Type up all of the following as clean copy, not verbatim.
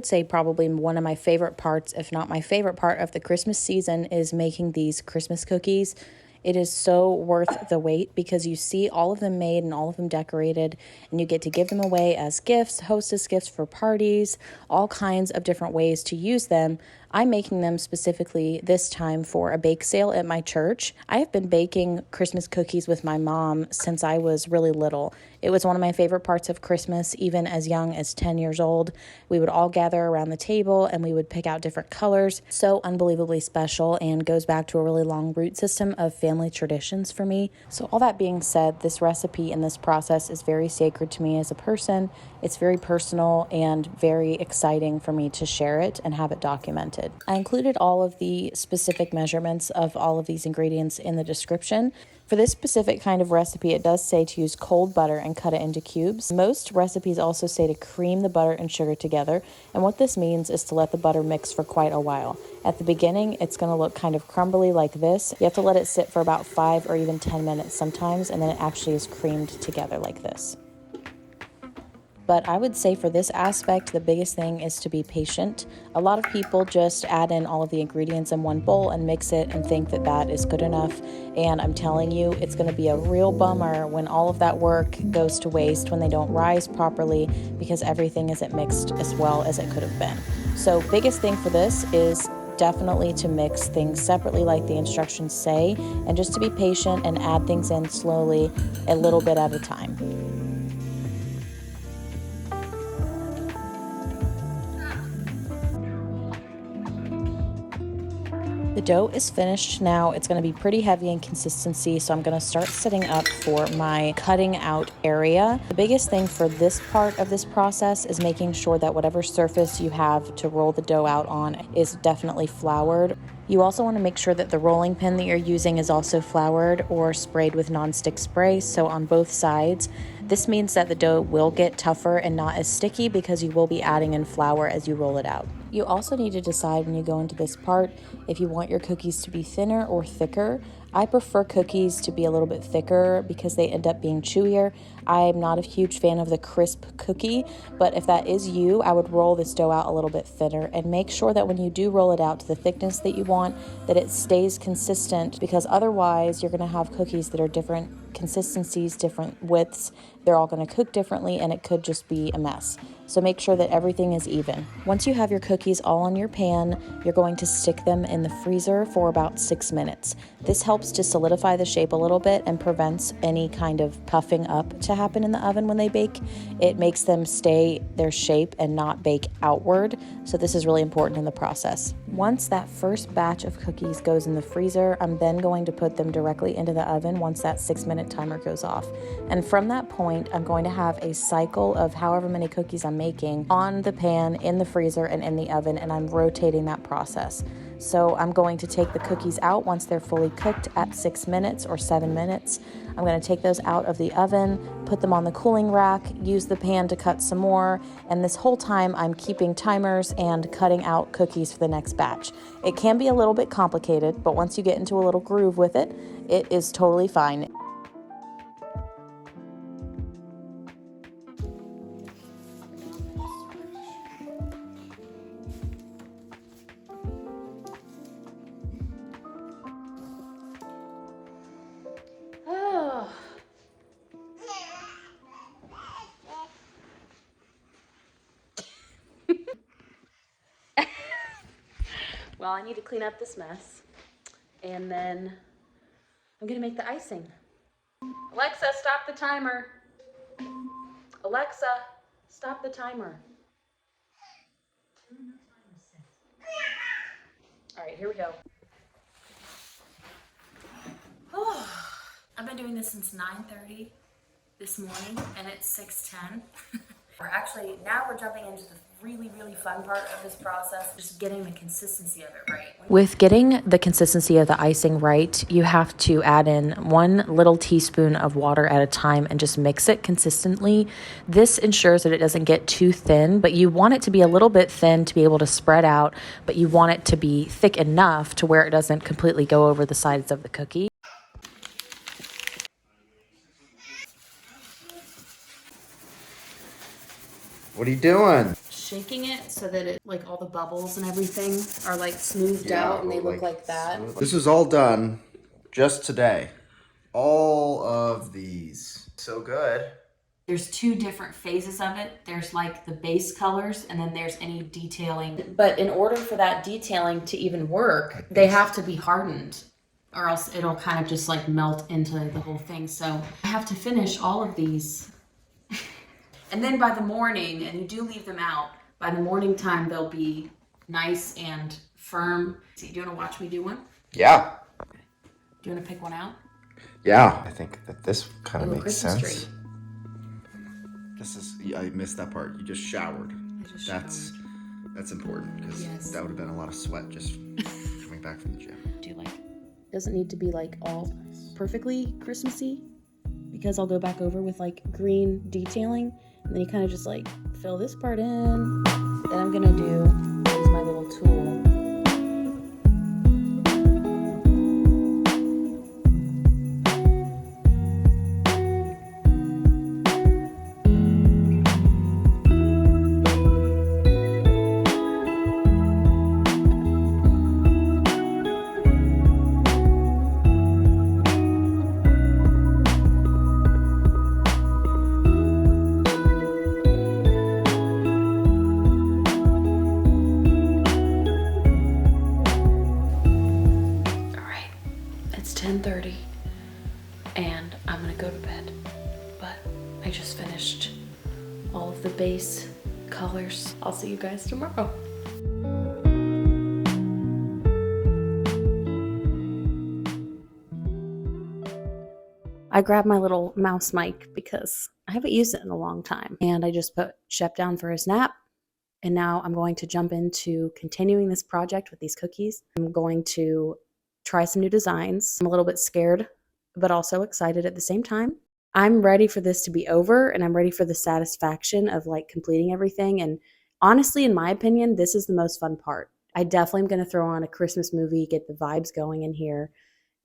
would say probably one of my favorite parts, if not my favorite part of the Christmas season, is making these Christmas cookies. It is so worth the wait because you see all of them made and all of them decorated, and you get to give them away as gifts, hostess gifts for parties, all kinds of different ways to use them. I'm making them specifically this time for a bake sale at my church. I have been baking Christmas cookies with my mom since I was really little. It was one of my favorite parts of Christmas, even as young as 10 years old. We would all gather around the table and we would pick out different colors. So unbelievably special and goes back to a really long root system of family traditions for me. So all that being said, this recipe and this process is very sacred to me as a person. It's very personal and very exciting for me to share it and have it documented. I included all of the specific measurements of all of these ingredients in the description. For this specific kind of recipe, it does say to use cold butter and cut it into cubes. Most recipes also say to cream the butter and sugar together, and what this means is to let the butter mix for quite a while. At the beginning, it's going to look kind of crumbly like this. You have to let it sit for about 5 or even 10 minutes sometimes, and then it actually is creamed together like this. But I would say for this aspect, the biggest thing is to be patient. A lot of people just add in all of the ingredients in one bowl and mix it and think that that is good enough. And I'm telling you, it's going to be a real bummer when all of that work goes to waste when they don't rise properly because everything isn't mixed as well as it could have been. So biggest thing for this is definitely to mix things separately like the instructions say, and just to be patient and add things in slowly, a little bit at a time. The dough is finished now. It's going to be pretty heavy in consistency, so I'm going to start setting up for my cutting out area. The biggest thing for this part of this process is making sure that whatever surface you have to roll the dough out on is definitely floured. You also want to make sure that the rolling pin that you're using is also floured or sprayed with nonstick spray, so on both sides. This means that the dough will get tougher and not as sticky because you will be adding in flour as you roll it out. You also need to decide when you go into this part if you want your cookies to be thinner or thicker. I prefer cookies to be a little bit thicker because they end up being chewier. I'm not a huge fan of the crisp cookie, but if that is you, I would roll this dough out a little bit thinner and make sure that when you do roll it out to the thickness that you want, that it stays consistent, because otherwise you're going to have cookies that are different consistencies, different widths. They're all going to cook differently and it could just be a mess. So make sure that everything is even. Once you have your cookies all on your pan, you're going to stick them in the freezer for about 6 minutes. This helps to solidify the shape a little bit and prevents any kind of puffing up to happen in the oven when they bake. It makes them stay their shape and not bake outward. So this is really important in the process. Once that first batch of cookies goes in the freezer, I'm then going to put them directly into the oven once that 6-minute timer goes off. And from that point, I'm going to have a cycle of however many cookies I'm making on the pan, in the freezer, and in the oven, and I'm rotating that process. So I'm going to take the cookies out once they're fully cooked at 6 minutes or 7 minutes. I'm going to take those out of the oven, put them on the cooling rack, use the pan to cut some more, and this whole time I'm keeping timers and cutting out cookies for the next batch. It can be a little bit complicated, but once you get into a little groove with it, it is totally fine. Well, I need to clean up this mess, and then I'm gonna make the icing. Alexa, stop the timer. Alexa, stop the timer. All right, here we go. Oh, I've been doing this since 9:30 this morning, and it's 6:10. We're jumping into the really fun part of this process, just getting the consistency of it right. With getting the consistency of the icing right, you have to add in 1 little teaspoon of water at a time and just mix it consistently. This ensures that it doesn't get too thin, but you want it to be a little bit thin to be able to spread out, but you want it to be thick enough to where it doesn't completely go over the sides of the cookie. What are you doing? shaking it so that it, like all the bubbles and everything are like smoothed out and they look like that. This is all done just today. All of these. So good. There's two different phases of it. There's like the base colors and then there's any detailing. But in order for that detailing to even work, they have to be hardened or else it'll kind of just like melt into the whole thing. So I have to finish all of these. And then by the morning, and you do leave them out, by the morning time they'll be nice and firm. So do you want to watch me do one? Yeah. Do you want to pick one out? Yeah. I think that this kind of makes Christmas sense. tree. This is, I missed that part. You just showered. That's important because that would have been a lot of sweat just coming back from the gym. Do you like? Doesn't need to be like all perfectly Christmassy because I'll go back over with like green detailing and then you kind of just like fill this part in. Then I'm gonna use my little tool. It's 10:30 and I'm gonna go to bed, but I just finished all of the base colors. I'll see you guys tomorrow. I grabbed my little mouse mic because I haven't used it in a long time and I just put Shep down for his nap. And now I'm going to jump into continuing this project with these cookies. I'm going to try some new designs. I'm a little bit scared, but also excited at the same time. I'm ready for this to be over and I'm ready for the satisfaction of like completing everything. And honestly, in my opinion, this is the most fun part. I definitely am going to throw on a Christmas movie, get the vibes going in here,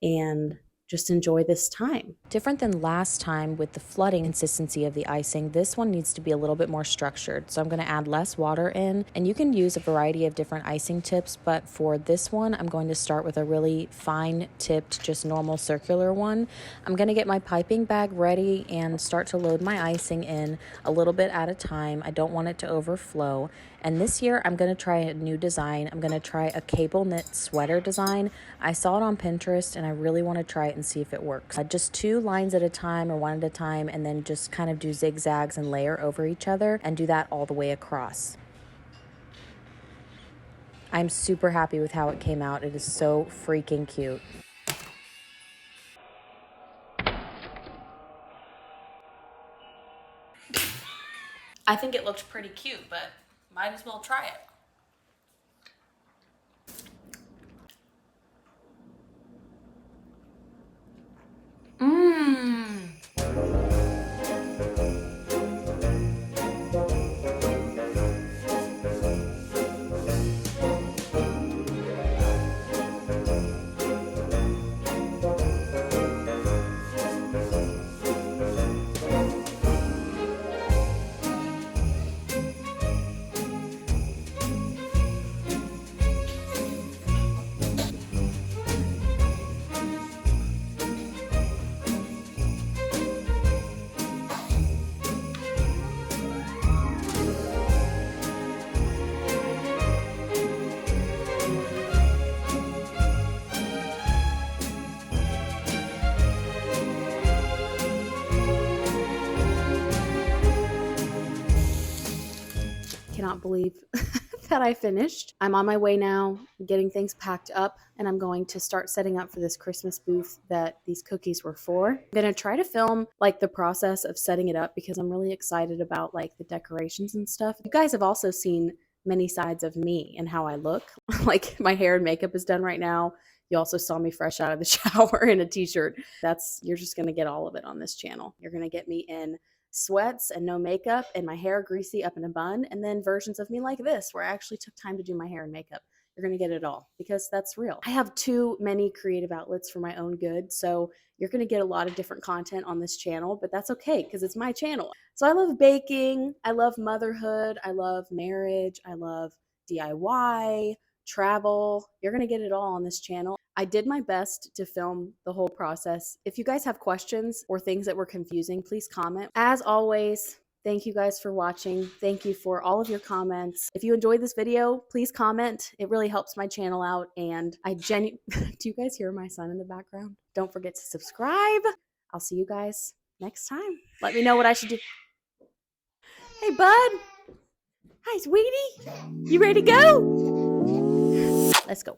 and just enjoy this time. Different than last time with the flooding consistency of the icing, this one needs to be a little bit more structured. So I'm going to add less water in, and you can use a variety of different icing tips, but for this one, I'm going to start with a really fine tipped, just normal circular one. I'm going to get my piping bag ready and start to load my icing in a little bit at a time. I don't want it to overflow. And this year, I'm going to try a new design. I'm going to try a cable knit sweater design. I saw it on Pinterest, and I really want to try it and see if it works. Just 2 lines at a time or 1 at a time, and then just kind of do zigzags and layer over each other and do that all the way across. I'm super happy with how it came out. It is so freaking cute. I think it looked pretty cute, but might as well try it. Cannot believe that I finished. I'm on my way now, getting things packed up, and I'm going to start setting up for this Christmas booth that these cookies were for. I'm gonna try to film like the process of setting it up because I'm really excited about like the decorations and stuff. You guys have also seen many sides of me and how I look. Like my hair and makeup is done right now. You also saw me fresh out of the shower in a t-shirt. You're just gonna get all of it on this channel. You're gonna get me in sweats and no makeup and my hair greasy up in a bun, and then versions of me like this where I actually took time to do my hair and makeup. you're going to get it all because that's real. I have too many creative outlets for my own good. So you're going to get a lot of different content on this channel, but that's okay because it's my channel. So I love baking. I love motherhood. I love marriage. I love DIY, travel. You're going to get it all on this channel. I did my best to film the whole process. If you guys have questions or things that were confusing, please comment. As always, thank you guys for watching. Thank you for all of your comments. If you enjoyed this video, please comment. It really helps my channel out. And do you guys hear my son in the background? Don't forget to subscribe. I'll see you guys next time. Let me know what I should do. Hey, bud. Hi, sweetie. You ready to go? Let's go.